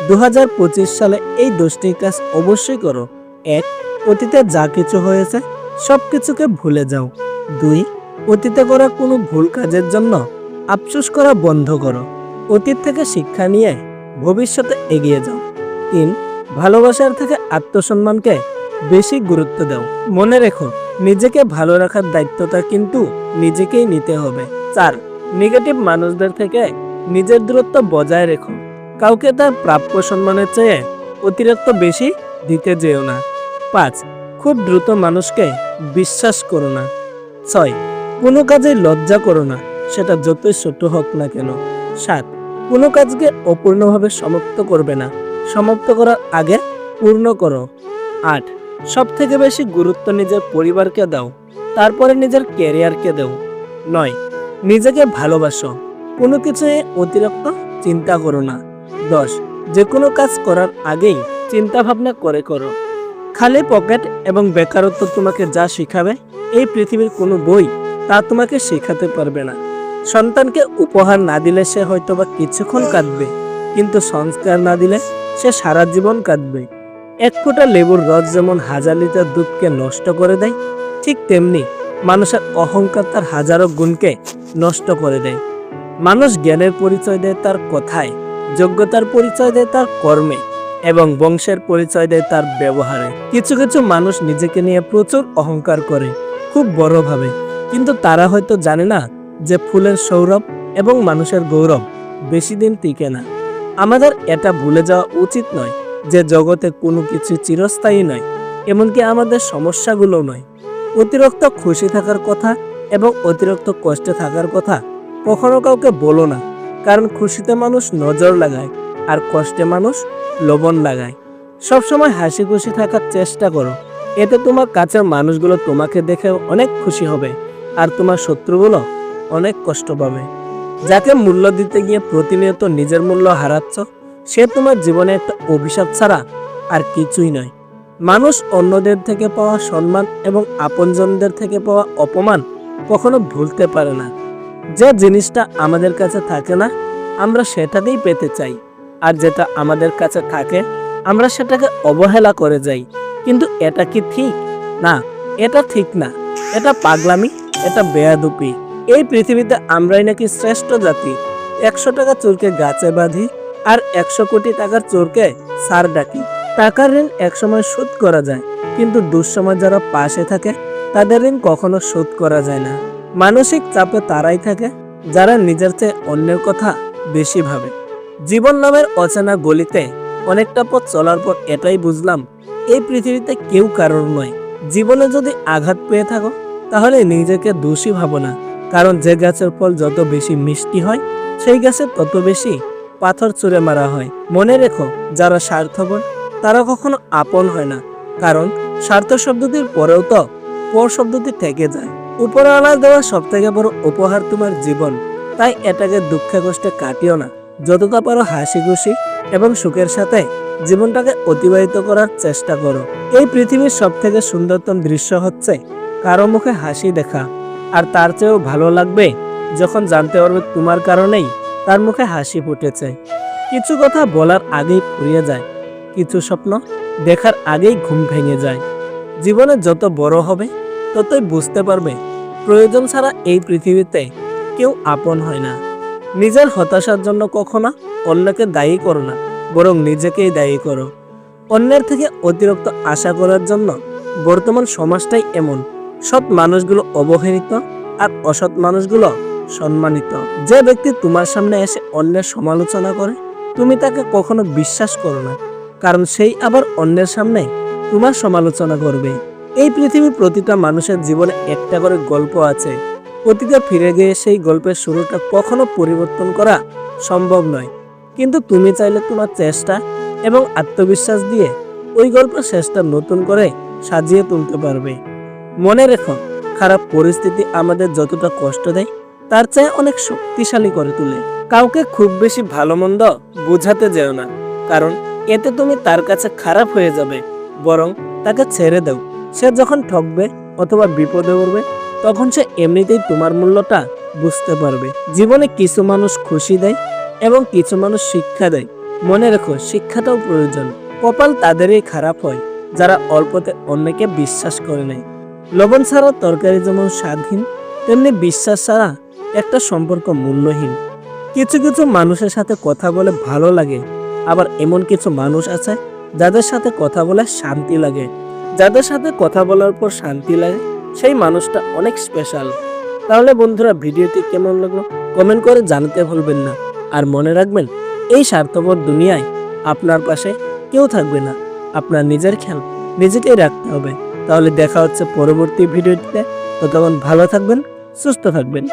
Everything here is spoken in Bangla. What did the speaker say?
2025 সালে এই 10টি কাজ অবশ্যই করো। 1. অতীতে যা কিছু হয়েছে সব কিছুকে ভুলে যাও। 2. অতীতে করা কোনো ভুল কাজের জন্য আফসোস করা বন্ধ করো। অতীত থেকে শিক্ষা নিয়ে ভবিষ্যতে এগিয়ে যাও। 3. ভালোবাসার থেকে আত্মসম্মানকে বেশি গুরুত্ব দাও। মনে রেখো, নিজেকে ভালো রাখার দায়িত্বটা কিন্তু নিজেকেই নিতে হবে। 4. নেগেটিভ মানুষদের থেকে নিজের দূরত্ব বজায় রেখো। কাউকে তার প্রাপ্য সম্মানের চেয়ে অতিরিক্ত বেশি দিতে যেও না। 5. খুব দ্রুত মানুষকে বিশ্বাস করো না। 6. কোনো কাজে লজ্জা করো না, সেটা যতই ছোট হোক না কেন। 7. কোনো কাজকে অপূর্ণভাবে সমাপ্ত করবে না, সমাপ্ত করার আগে পূর্ণ করো। 8. সব থেকে বেশি গুরুত্ব নিজের পরিবারকে দাও, তারপরে নিজের ক্যারিয়ারকে দাও। 9. নিজেকে ভালোবাসো, কোনো কিছু অতিরিক্ত চিন্তা করো না। 10. যে কোনো কাজ করার আগেই চিন্তা ভাবনা করে করো। খালি পকেট এবং বেকারত্ব তোমাকে যা শিখাবে এই পৃথিবীর কোনো বই তা তোমাকে শেখাতে পারবে না। সন্তানকে উপহার না দিলে সে হয়তোবা কিছুক্ষণ কাঁদবে, কিন্তু সংস্কার না দিলে সে সারা জীবন কাঁদবে। এক ফোঁটা লেবুর রস যেমন হাজার লিটার দুধকে নষ্ট করে দেয়, ঠিক তেমনি মানুষের অহংকার তার হাজারো গুণকে নষ্ট করে দেয়। মানুষ জ্ঞানের পরিচয় দেয় তার কথায়, যোগ্যতার পরিচয় দেয় তার কর্মে এবং বংশের পরিচয় দেয় তার ব্যবহারে। কিছু কিছু মানুষ নিজেকে নিয়ে প্রচুর অহংকার করে, খুব বড়ভাবে, কিন্তু তারা হয়তো জানে না যে ফুলের সৌরভ এবং মানুষের গৌরব বেশি দিন টিকে না। আমাদের এটা ভুলে যাওয়া উচিত নয় যে জগতে কোনো কিছু চিরস্থায়ী নয়, এমনকি আমাদের সমস্যাগুলো নয়। অতিরিক্ত খুশি থাকার কথা এবং অতিরিক্ত কষ্টে থাকার কথা কখনো কাউকে বলো না, কারণ খুশিতে মানুষ নজর লাগায় আর কষ্টে মানুষ লবণ লাগায়। সবসময় হাসি খুশি থাকার চেষ্টা করো, এতে তোমার কাছের মানুষগুলো তোমাকে দেখে অনেক খুশি হবে আর তোমার শত্রুগুলো অনেক কষ্ট পাবে। যাকে মূল্য দিতে গিয়ে প্রতিনিয়ত নিজের মূল্য হারাচ্ছ, সে তোমার জীবনে একটা অভিশাপ ছাড়া আর কিছুই নয়। মানুষ অন্যদের থেকে পাওয়া সম্মান এবং আপনজনদের থেকে পাওয়া অপমান কখনো ভুলতে পারে না। যে জিনিসটা আমাদের কাছে থাকে না আমরা সেটাকেই পেতে চাই, আর যেটা আমাদের কাছে থাকে আমরা সেটাকে অবহেলা করে যাই। কিন্তু এটা কি ঠিক? না, এটা ঠিক না। এটা পাগলামি, এটা বেয়াদুপি। এই পৃথিবীতে আমরাই নাকি শ্রেষ্ঠ জাতি। 100 টাকা চোরকে গাছে বাঁধি আর 100 কোটি টাকার চোরকে স্যার ডাকি। টাকার ঋণ একসময় শোধ করা যায়, কিন্তু দুঃসময় যারা পাশে থাকে তাদের ঋণ কখনো শোধ করা যায় না। মানসিক চাপে তারাই থাকে যারা নিজের চেয়ে অন্যের কথা বেশি ভাবে। জীবন নামের অচেনা গলিতে অনেকটা পথ চলার পর এটাই বুঝলাম, এই পৃথিবীতে কেউ কারোর নয়। জীবনে যদি আঘাত পেয়ে থাকো তাহলে নিজেকে দোষী ভাবো না, কারণ যে গাছের ফল যত বেশি মিষ্টি হয় সেই গাছে তত বেশি পাথর ছুঁড়ে মারা হয়। মনে রেখো, যারা স্বার্থপর তারা কখনো আপন হয় না, কারণ স্বার্থ শব্দটির পরেও তো পর শব্দটি থেকে যায়। উপরওয়ালা দেওয়া সব থেকে বড় উপহার তোমার জীবন, তাই এটাকে দুঃখে কষ্টে কাটিও না। যতটা পারো হাসি খুশি এবং সুখের সাথে জীবনটাকে অতিবাহিত করার চেষ্টা করো। এই পৃথিবীর সব থেকে সুন্দরতম দৃশ্য হচ্ছে কারো মুখে হাসি দেখা, আর তার চেয়েও ভালো লাগবে যখন জানতে পারবে তোমার কারণেই তার মুখে হাসি ফুটেছে। কিছু কথা বলার আগেই ফুরিয়ে যায়, কিছু স্বপ্ন দেখার আগেই ঘুম ভেঙে যায়। জীবনে যত বড় হবে ততই বুঝতে পারবে প্রয়োজন ছাড়া এই পৃথিবীতে কেউ আপন হয় না। নিজের হতাশার জন্য কখনো অন্যকে দায়ী করো না, বরং নিজেকেই দায়ী করো। অন্যের থেকে অতিরিক্ত আশা করার জন্য বর্তমান সমাজটাই এমন, সৎ মানুষগুলো অবহেলিত আর অসৎ মানুষগুলো সম্মানিত। যে ব্যক্তি তোমার সামনে এসে অন্যের সমালোচনা করে তুমি তাকে কখনো বিশ্বাস করো না, কারণ সেই আবার অন্যের সামনে তোমার সমালোচনা করবে। এই পৃথিবীর প্রতিটা মানুষের জীবনে একটা করে গল্প আছে। অতীতে ফিরে গিয়ে সেই গল্পের শুরুটা কখনো পরিবর্তন করা সম্ভব নয়, কিন্তু তুমি চাইলে তোমার চেষ্টা এবং আত্মবিশ্বাস দিয়ে ওই গল্পের শেষটা নতুন করে সাজিয়ে তুলতে পারবে। মনে রেখো, খারাপ পরিস্থিতি আমাদের যতটা কষ্ট দেয় তার চেয়ে অনেক শক্তিশালী করে তোলে। কাউকে খুব বেশি ভালো মন্দ বোঝাতে যেও না, কারণ এতে তুমি তার কাছে খারাপ হয়ে যাবে। বরং তাকে ছেড়ে দাও। সে যখন ঠকবে অথবা বিপদে পড়বে তখন সে এমনিতেই তোমার মূল্যটা বুঝতে পারবে। জীবনে কিছু মানুষ খুশি দেয় এবং কিছু মানুষ শিক্ষা দেয়, মনে রেখো, শিক্ষাটাও প্রয়োজন। কপাল তাদেরই খারাপ হয় যারা অল্পতে অন্যকে বিশ্বাস করে নেয়। লবণ ছাড়া তরকারি যেমন স্বাদহীন, তেমনি বিশ্বাস ছাড়া একটা সম্পর্ক মূল্যহীন। কিছু কিছু মানুষের সাথে কথা বলে ভালো লাগে, আবার এমন কিছু মানুষ আছে যাদের সাথে কথা বলে শান্তি লাগে। যাদের সাথে কথা বলার পর শান্তি লাগে, সেই মানুষটা অনেক স্পেশাল। তাহলে বন্ধুরা, ভিডিওটি কেমন লাগলো কমেন্ট করে জানাতে ভুলবেন না। আর মনে রাখবেন, এই স্বার্থপর দুনিয়ায় আপনার পাশে কেউ থাকবে না। আপনার নিজের খেয়াল নিজেকেই রাখতে হবে। তাহলে দেখা হচ্ছে পরবর্তী ভিডিওতে। ততক্ষণ ভালো থাকবেন, সুস্থ থাকবেন।